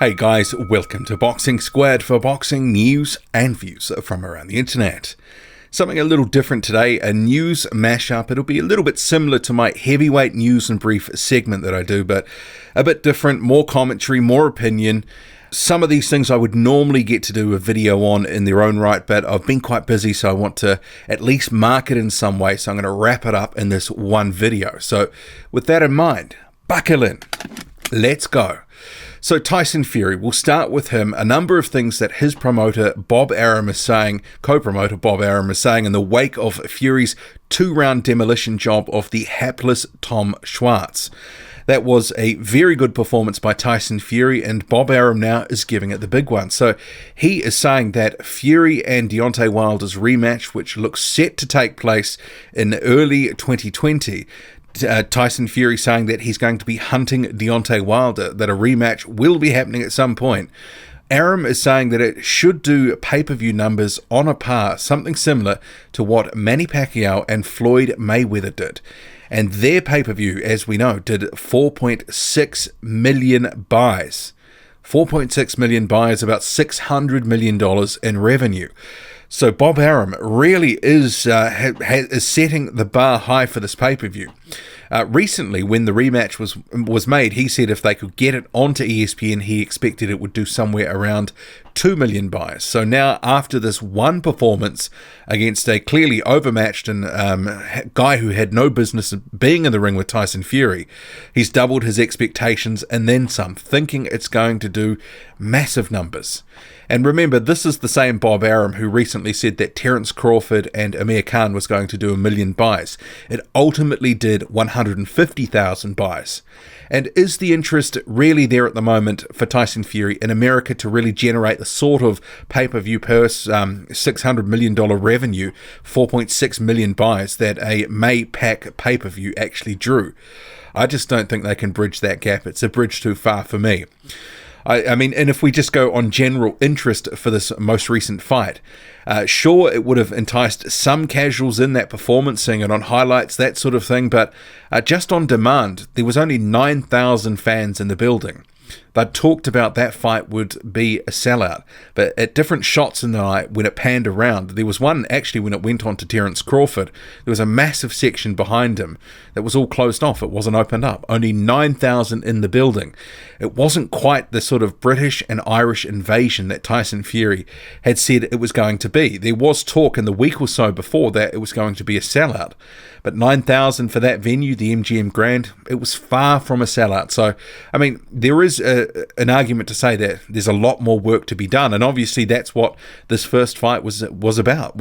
Hey guys, welcome to Boxing Squared for boxing news and views from around the internet. Something a little different today, a news mashup. It'll be a little bit similar to my heavyweight news and brief segment that I do, but a bit different, more commentary, more opinion. Some of these things I would normally get to do a video on in their own right, but I've been quite busy, so I want to at least mark it in some way, so I'm going to wrap it up in this one video. So with that in mind, buckle in. Let's go. So Tyson Fury, we'll start with him. A number of things that his promoter Bob Arum is saying, co-promoter Bob Arum is saying in the wake of Fury's two-round demolition job of the hapless Tom Schwarz. That was a very good performance by Tyson Fury, and Bob Arum now is giving it the big one. So he is saying that Fury and Deontay Wilder's rematch, which looks set to take place in early 2020, Tyson Fury saying that he's going to be hunting Deontay Wilder, that a rematch will be happening at some point. Arum is saying that it should do pay-per-view numbers on a par, something similar to what Manny Pacquiao and Floyd Mayweather did. And their pay-per-view, as we know, did 4.6 million buys. 4.6 million buys, about $600 million in revenue. So Bob Arum really is setting the bar high for this pay-per-view. Recently, when the rematch was made, he said if they could get it onto ESPN, he expected it would do somewhere around 2 million buys. So now, after this one performance against a clearly overmatched and guy who had no business being in the ring with Tyson Fury, he's doubled his expectations and then some, thinking it's going to do massive numbers. And remember, this is the same Bob Arum who recently said that Terence Crawford and Amir Khan was going to do 1 million buys. It ultimately did 150,000 buys. And is the interest really there at the moment for Tyson Fury in America to really generate the sort of pay-per-view purse, $600 million revenue, 4.6 million buys that a May-Pac pay-per-view actually drew? I just don't think they can bridge that gap. It's a bridge too far for me. I mean, and if we just go on general interest for this most recent fight, sure, it would have enticed some casuals in that performance, seeing it on highlights, that sort of thing, but just on demand, there was only 9,000 fans in the building. They talked about that fight would be a sellout, but at different shots in the night when it panned around, there was one actually when it went on to Terence Crawford, there was a massive section behind him that was all closed off. It wasn't opened up. Only 9,000 in the building. It wasn't quite the sort of British and Irish invasion that Tyson Fury had said it was going to be. There was talk in the week or so before that it was going to be a sellout, but 9,000 for that venue, the MGM Grand, it was far from a sellout. So, I mean, there is an argument to say that there's a lot more work to be done, and obviously that's what this first fight was about.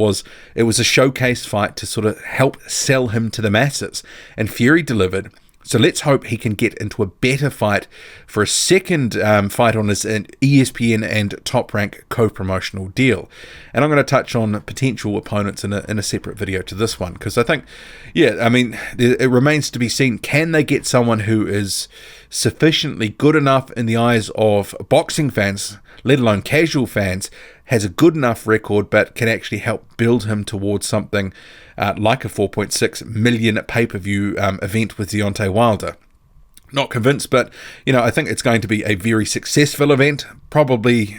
It was a showcase fight to sort of help sell him to the masses, and Fury delivered. So let's hope he can get into a better fight for a second fight on his ESPN and Top Rank co-promotional deal. And I'm going to touch on potential opponents in a separate video to this one, because I think, yeah, I mean, it remains to be seen. Can they get someone who is sufficiently good enough in the eyes of boxing fans, let alone casual fans, has a good enough record, but can actually help build him towards something like a 4.6 million pay-per-view event with Deontay Wilder? Not convinced, but, I think it's going to be a very successful event, probably,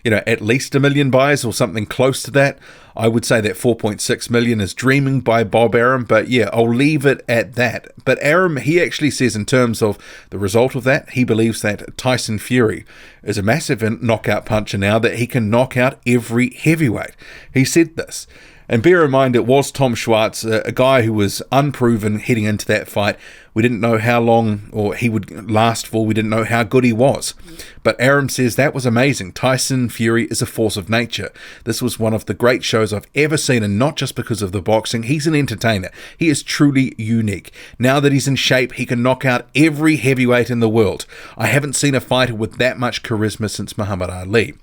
at least 1 million buys or something close to that. I would say that 4.6 million is dreaming by Bob Arum, but yeah, I'll leave it at that. But Arum, he actually says in terms of the result of that, he believes that Tyson Fury is a massive knockout puncher now, that he can knock out every heavyweight. He said this. And bear in mind, it was Tom Schwarz, a guy who was unproven heading into that fight. We didn't know how long or he would last for. We didn't know how good he was. But Arum says that was amazing. Tyson Fury is a force of nature. This was one of the great shows I've ever seen, and not just because of the boxing. He's an entertainer. He is truly unique. Now that he's in shape, he can knock out every heavyweight in the world. I haven't seen a fighter with that much charisma since Muhammad Ali.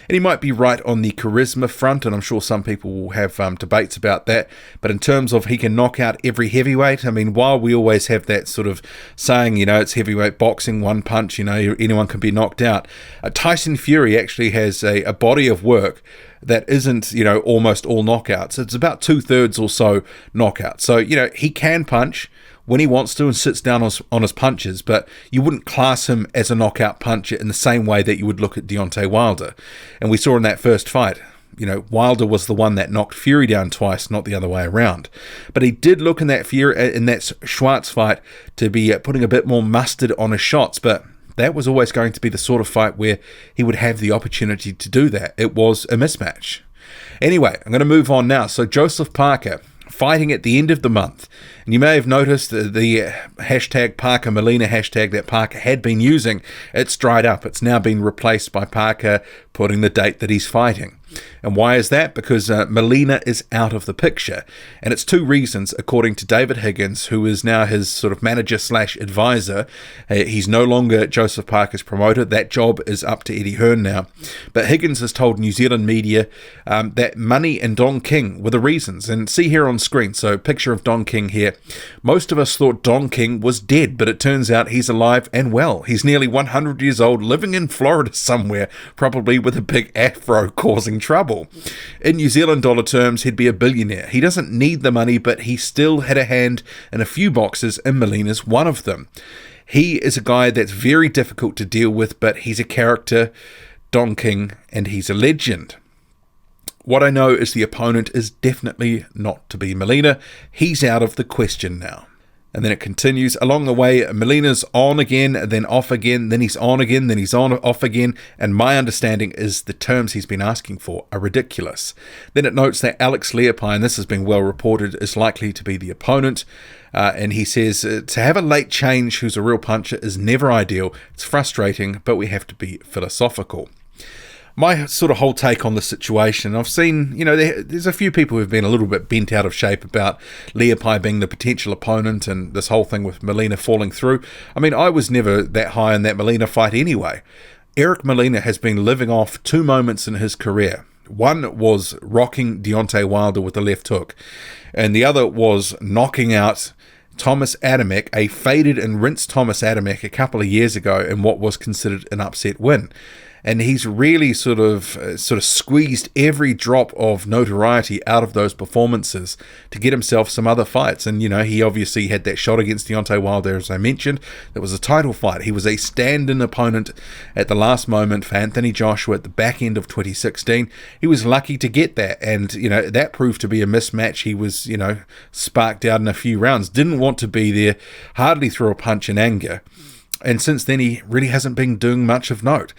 And he might be right on the charisma front, and I'm sure some people will have debates about that. But in terms of he can knock out every heavyweight, I mean, while we always have that sort of saying, it's heavyweight boxing, one punch, anyone can be knocked out, Tyson Fury actually has a body of work that isn't, almost all knockouts. It's about 2/3 or so knockouts. So, he can punch. when he wants to and sits down on his punches, but you wouldn't class him as a knockout puncher in the same way that you would look at Deontay Wilder. And we saw in that first fight, Wilder was the one that knocked Fury down twice, not the other way around. But he did look in that Schwarz fight to be putting a bit more mustard on his shots, but that was always going to be the sort of fight where he would have the opportunity to do that. It was a mismatch. Anyway, I'm going to move on now. So Joseph Parker fighting at the end of the month. And you may have noticed the hashtag Parker Molina hashtag that Parker had been using. It's dried up. It's now been replaced by Parker putting the date that he's fighting. And why is that? Because Molina is out of the picture. And it's two reasons, according to David Higgins, who is now his sort of manager/advisor. He's no longer Joseph Parker's promoter. That job is up to Eddie Hearn now. But Higgins has told New Zealand media that money and Don King were the reasons. And see here on screen, so picture of Don King here. Most of us thought Don King was dead, but it turns out he's alive and well. He's nearly 100 years old, living in Florida somewhere, probably with a big afro causing trouble. In New Zealand dollar terms, he'd be a billionaire. He doesn't need the money, but he still had a hand in a few boxes, and Molina's one of them. He is a guy that's very difficult to deal with, but he's a character, Don King, and he's a legend. What I know is the opponent is definitely not to be Molina. He's out of the question now. And then it continues. Along the way, Molina's on again, then off again, then he's on again, then he's off again. And my understanding is the terms he's been asking for are ridiculous. Then it notes that Alex Leopai, and this has been well reported, is likely to be the opponent. And he says, to have a late change who's a real puncher is never ideal. It's frustrating, but we have to be philosophical. My sort of whole take on the situation, I've seen, there's a few people who've been a little bit bent out of shape about Leopai being the potential opponent and this whole thing with Molina falling through. I mean, I was never that high in that Molina fight anyway. Eric Molina has been living off two moments in his career. One was rocking Deontay Wilder with a left hook, and the other was knocking out Thomas Adamek, a faded and rinsed Thomas Adamek a couple of years ago in what was considered an upset win. And he's really sort of squeezed every drop of notoriety out of those performances to get himself some other fights. And, he obviously had that shot against Deontay Wilder, as I mentioned. That was a title fight. He was a stand-in opponent at the last moment for Anthony Joshua at the back end of 2016. He was lucky to get that. And, that proved to be a mismatch. He was, sparked out in a few rounds. Didn't want to be there. Hardly threw a punch in anger. And since then, he really hasn't been doing much of note.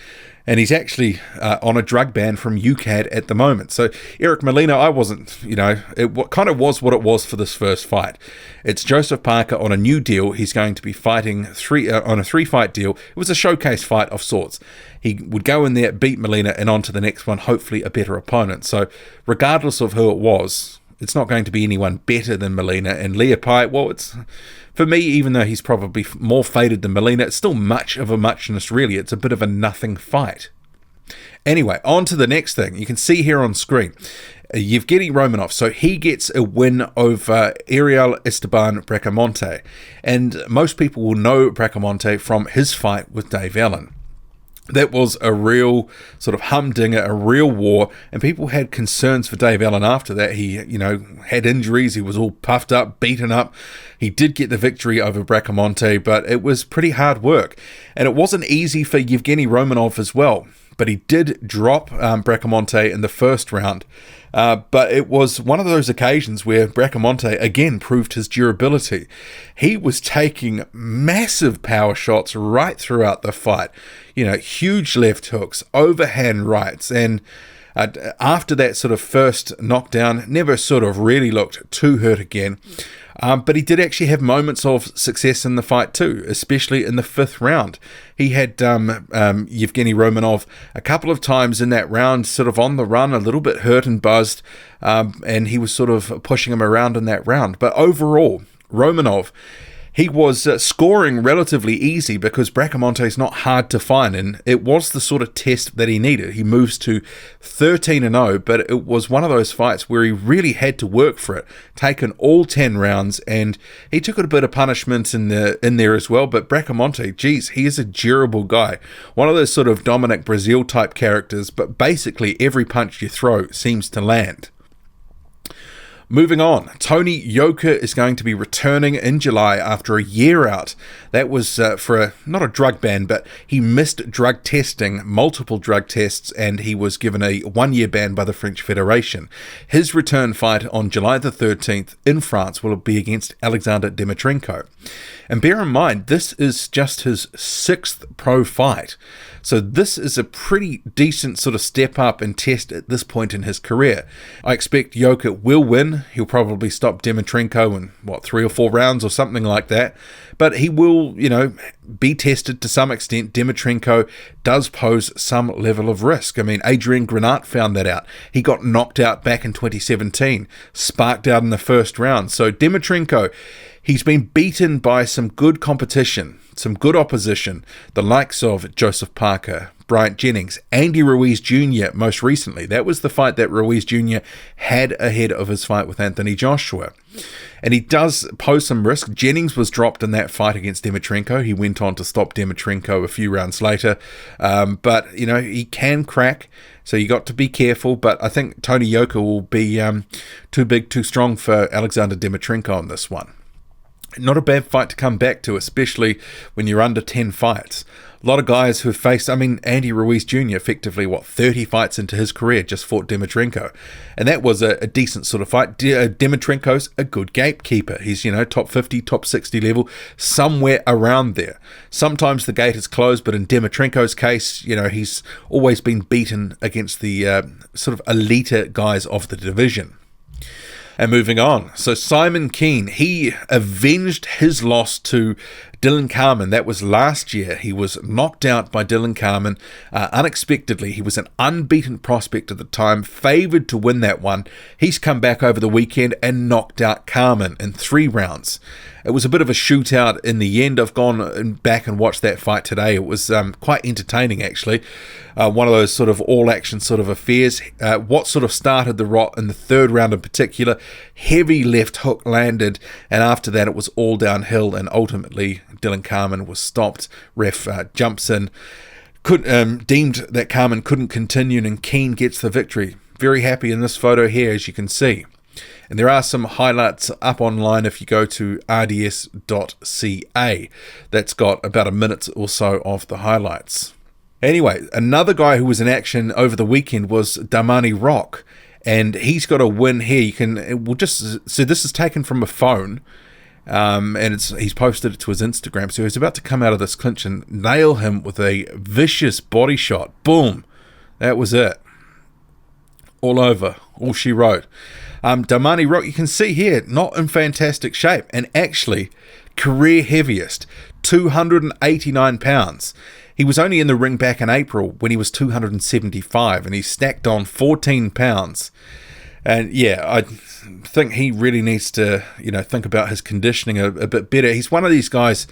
And he's actually on a drug ban from UCAD at the moment. So Eric Molina, I wasn't, it kind of was what it was for this first fight. It's Joseph Parker on a new deal. He's going to be fighting on a 3-fight deal. It was a showcase fight of sorts. He would go in there, beat Molina, and on to the next one, hopefully a better opponent. So regardless of who it was, it's not going to be anyone better than Molina. And Leopai, well, it's... For me, even though he's probably more faded than Molina, it's still much of a muchness, really. It's a bit of a nothing fight. Anyway, on to the next thing. You can see here on screen, Evgeny Romanov. So he gets a win over Ariel Esteban Bracamonte. And most people will know Bracamonte from his fight with Dave Allen. That was a real sort of humdinger, a real war, and people had concerns for Dave Allen after that. He, had injuries, he was all puffed up, beaten up. He did get the victory over Bracamonte, but it was pretty hard work. And it wasn't easy for Evgeny Romanov as well, but he did drop Bracamonte in the first round. But it was one of those occasions where Bracamonte again proved his durability. He was taking massive power shots right throughout the fight. Huge left hooks, overhand rights, and after that sort of first knockdown, never sort of really looked too hurt again. But he did actually have moments of success in the fight too, especially in the 5th round. He had Evgeny Romanov a couple of times in that round, sort of on the run, a little bit hurt and buzzed, and he was sort of pushing him around in that round. But overall, Romanov, he was scoring relatively easy because Bracamonte's not hard to find, and it was the sort of test that he needed. He moves to 13-0, but it was one of those fights where he really had to work for it, taken all 10 rounds, and he took a bit of punishment in there as well. But Bracamonte, geez, he is a durable guy. One of those sort of Dominic Brazil type characters, but basically every punch you throw seems to land. Moving on, Tony Yoka is going to be returning in July after a year out. That was for not a drug ban, but he missed drug testing, multiple drug tests, and he was given a 1-year ban by the French Federation. His return fight on July the 13th in France will be against Alexander Dimitrenko. And bear in mind, this is just his 6th pro fight. So this is a pretty decent sort of step up and test at this point in his career. I expect Yoka will win. He'll probably stop Dimitrenko in, 3 or 4 rounds or something like that. But he will, be tested to some extent. Dimitrenko does pose some level of risk. I mean, Adrian Granat found that out. He got knocked out back in 2017, sparked out in the first round. So Dimitrenko, he's been beaten by some good competition, some good opposition, the likes of Joseph Parker, Bryant Jennings, Andy Ruiz Jr. most recently. That was the fight that Ruiz Jr. had ahead of his fight with Anthony Joshua. And he does pose some risk. Jennings was dropped in that fight against Dimitrenko. He went on to stop Dimitrenko a few rounds later. But, he can crack. So you got to be careful. But I think Tony Yoka will be too big, too strong for Alexander Dimitrenko on this one. Not a bad fight to come back to, especially when you're under 10 fights. A lot of guys who have faced, Andy Ruiz Jr. effectively, 30 fights into his career just fought Dimitrenko. And that was a decent sort of fight. Dimitrenko's a good gatekeeper. He's, top 50, top 60 level, somewhere around there. Sometimes the gate is closed, but in Dimitrenko's case, he's always been beaten against the sort of elite guys of the division. And moving on, so Simon Keane, he avenged his loss to Dylan Carmen. That was last year. He was knocked out by Dylan Carmen unexpectedly. He was an unbeaten prospect at the time, favoured to win that one. He's come back over the weekend and knocked out Carmen in 3 rounds. It was a bit of a shootout in the end. I've gone back and watched that fight today. It was quite entertaining, actually. One of those sort of all-action sort of affairs. What sort of started the rot in the 3rd round in particular, heavy left hook landed, and after that it was all downhill, and ultimately Dylan Carmen was stopped. Ref jumps in, deemed that Carmen couldn't continue, and Keane gets the victory. Very happy in this photo here, as you can see. And there are some highlights up online if you go to rds.ca. That's got about a minute or so of the highlights. Anyway, another guy who was in action over the weekend was Darmani Rock. And he's got a win here. So this is taken from a phone. And he's posted it to his Instagram. So he's about to come out of this clinch and nail him with a vicious body shot. Boom. That was it. All over. All she wrote. Darmani Rock, you can see here, not in fantastic shape, and actually career heaviest, 289 pounds. He was only in the ring back in April when he was 275, and he stacked on 14 pounds. And yeah, I think he really needs to, think about his conditioning a bit better. He's one of these guys.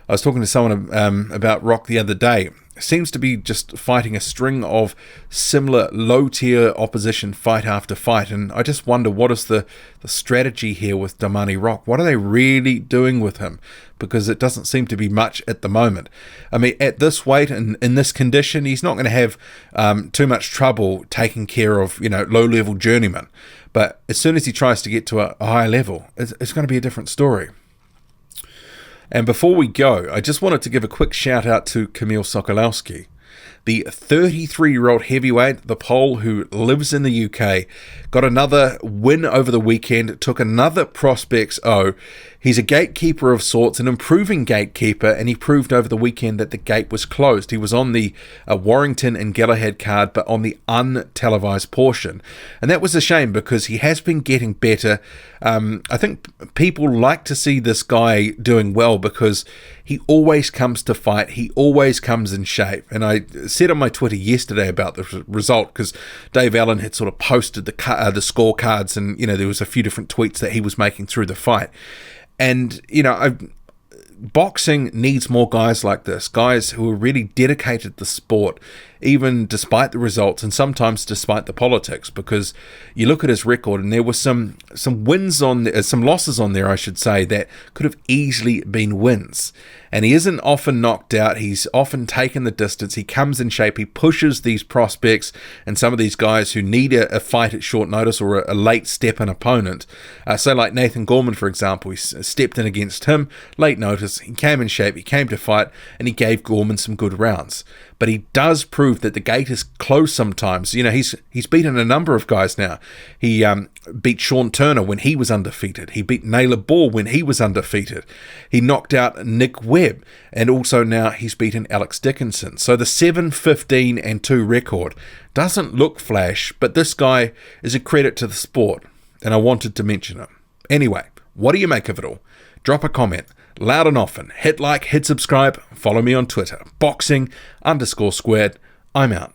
I was talking to someone about Rock the other day. Seems to be just fighting a string of similar low-tier opposition fight after fight, and I just wonder what is the strategy here with Darmani Rock. What are they really doing with him? Because it doesn't seem to be much at the moment. I mean, at this weight and in this condition, he's not going to have too much trouble taking care of, low-level journeymen. But as soon as he tries to get to a higher level, it's going to be a different story. And before we go, I just wanted to give a quick shout out to Camille Sokolowski, the 33-year-old heavyweight, the Pole who lives in the UK, got another win over the weekend, took another Prospects O. He's a gatekeeper of sorts, an improving gatekeeper, and he proved over the weekend that the gate was closed. He was on the Warrington and Galahad card, but on the untelevised portion. And that was a shame because he has been getting better. I think people like to see this guy doing well because he always comes to fight. He always comes in shape. And I said on my Twitter yesterday about the result because Dave Allen had sort of posted the scorecards, and there was a few different tweets that he was making through the fight. And boxing needs more guys like this, guys who are really dedicated to the sport, even despite the results and sometimes despite the politics, because you look at his record and there were some wins on there, some losses on there, I should say, that could have easily been wins. And he isn't often knocked out. He's often taken the distance. He comes in shape. He pushes these prospects and some of these guys who need a fight at short notice or a late step-in opponent. So like Nathan Gorman, for example, he stepped in against him, late notice. He came in shape. He came to fight and he gave Gorman some good rounds. But he does prove that the gate is close sometimes. You know, he's beaten a number of guys now. He beat Sean Turner when he was undefeated. He beat Naylor Ball when he was undefeated. He knocked out Nick Webb, and also now he's beaten Alex Dickinson. So the 7-15-2 record doesn't look flash, but this guy is a credit to the sport, and I wanted to mention it. Anyway, what do you make of it all? Drop a comment. Loud and often. Hit like, hit subscribe, follow me on Twitter. Boxing_squared. I'm out.